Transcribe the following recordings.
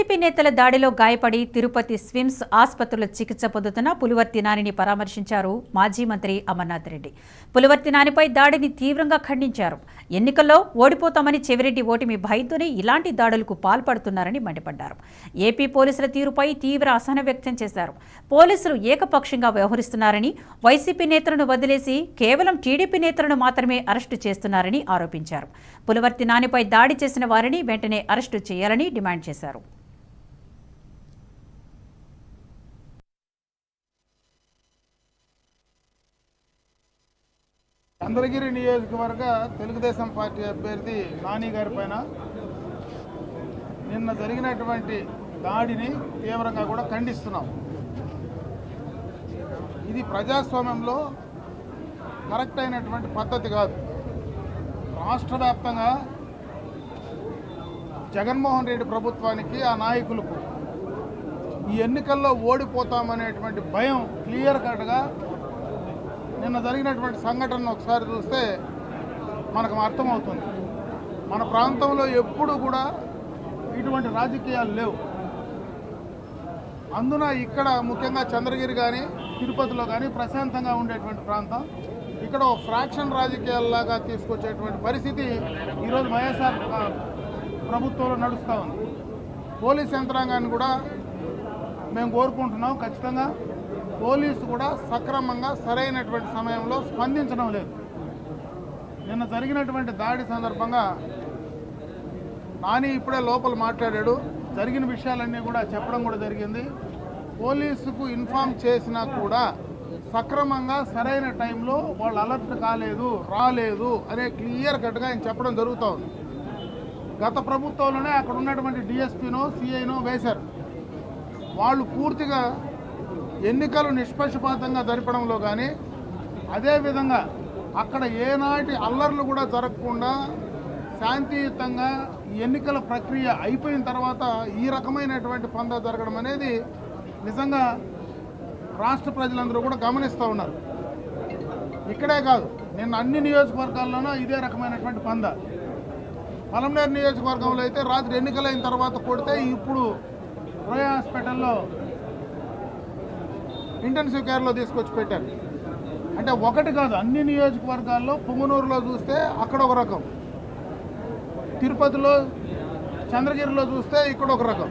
YCP నేతల దాడిలో గాయపడి తిరుపతి స్విమ్స్ ఆసుపత్రిలో చికిత్స పొందుతున్న పులివర్తి నానిని పరామర్శించారు మాజీ మంత్రి అమర్నాథ్ రెడ్డి. పులివర్తి నానిపై దాడిని తీవ్రంగా ఖండించారు. ఎన్నికల్లో ఓడిపోతామని చెవిరెడ్డి ఓటమి భయంతోనే ఇలాంటి దాడులకు పాల్పడుతున్నారని మండిపడ్డారు. ఏపీ పోలీసుల తీరుపై తీవ్ర అసహనం వ్యక్తం చేశారు. పోలీసులు ఏకపక్షంగా వ్యవహరిస్తున్నారని, వైసీపీ నేతలను వదిలేసి కేవలం టీడీపీ నేతలను మాత్రమే అరెస్టు చేస్తున్నారని ఆరోపించారు. పులివర్తి నానిపై దాడి చేసిన వారిని వెంటనే అరెస్టు చేయాలని డిమాండ్ చేశారు. చంద్రగిరి నియోజకవర్గ తెలుగుదేశం పార్టీ అభ్యర్థి నాని గారి పైన నిన్న జరిగినటువంటి దాడిని తీవ్రంగా కూడా ఖండిస్తున్నాం. ఇది ప్రజాస్వామ్యంలో కరెక్ట్ అయినటువంటి పద్ధతి కాదు. రాష్ట్ర వ్యాప్తంగా జగన్మోహన్ రెడ్డి ప్రభుత్వానికి, ఆ నాయకులకు ఈ ఎన్నికల్లో ఓడిపోతామనేటువంటి భయం క్లియర్ కట్గా నిన్న జరిగినటువంటి సంఘటనను ఒకసారి చూస్తే మనకు అర్థమవుతుంది. మన ప్రాంతంలో ఎప్పుడు కూడా ఇటువంటి రాజకీయాలు లేవు. అందున ఇక్కడ ముఖ్యంగా చంద్రగిరి కానీ తిరుపతిలో కానీ ప్రశాంతంగా ఉండేటువంటి ప్రాంతం. ఇక్కడ ఒక ఫ్రాక్షన్ రాజకీయాల్లాగా తీసుకొచ్చేటువంటి పరిస్థితి ఈరోజు వైఎస్ఆర్ ప్రభుత్వంలో నడుస్తూ ఉంది. పోలీస్ యంత్రాంగాన్ని కూడా మేము కోరుకుంటున్నాం, ఖచ్చితంగా పోలీసు కూడా సక్రమంగా సరైనటువంటి సమయంలో స్పందించడం లేదు. నిన్న జరిగినటువంటి దాడి సందర్భంగా నాని ఇప్పుడే లోపల మాట్లాడాడు. జరిగిన విషయాలన్నీ కూడా చెప్పడం కూడా జరిగింది. పోలీసుకు ఇన్ఫామ్ చేసినా కూడా సక్రమంగా సరైన టైంలో వాళ్ళు అలర్ట్ కాలేదు, రాలేదు అనే క్లియర్ కట్గా ఆయన చెప్పడం జరుగుతూ ఉంది. గత ప్రభుత్వంలోనే అక్కడ ఉన్నటువంటి డిఎస్పీనో సిఐనో వేశారు. వాళ్ళు పూర్తిగా ఎన్నికలు నిష్పక్షపాతంగా జరపడంలో కానీ, అదేవిధంగా అక్కడ ఏనాటి అల్లర్లు కూడా జరగకుండా శాంతియుతంగా ఎన్నికల ప్రక్రియ అయిపోయిన తర్వాత ఈ రకమైనటువంటి పందా జరగడం అనేది నిజంగా రాష్ట్ర ప్రజలందరూ కూడా గమనిస్తూ ఉన్నారు. ఇక్కడే కాదు, నిన్న అన్ని నియోజకవర్గాల్లోనూ ఇదే రకమైనటువంటి పందా. పలమనేరు నియోజకవర్గంలో అయితే రాత్రి ఎన్నికలైన తర్వాత కొడితే ఇప్పుడు రోయా హాస్పిటల్లో ఇంటెన్సివ్ కేర్లో తీసుకొచ్చి పెట్టారు. అంటే ఒకటి కాదు, అన్ని నియోజకవర్గాల్లో పుంగనూరులో చూస్తే అక్కడ ఒక రకం, తిరుపతిలో చంద్రగిరిలో చూస్తే ఇక్కడ ఒక రకం,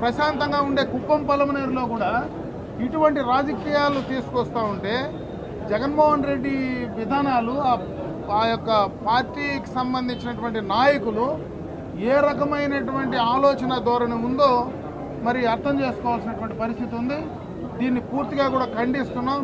ప్రశాంతంగా ఉండే కుప్పం పలమనేరులో కూడా ఇటువంటి రాజకీయాలు తీసుకొస్తూ ఉంటే జగన్మోహన్ రెడ్డి విధానాలు, ఆ యొక్క పార్టీకి సంబంధించినటువంటి నాయకులు ఏ రకమైనటువంటి ఆలోచన ధోరణి ఉందో మరి అర్థం చేసుకోవాల్సినటువంటి పరిస్థితి ఉంది. దీన్ని పూర్తిగా కూడా ఖండిస్తున్నాం.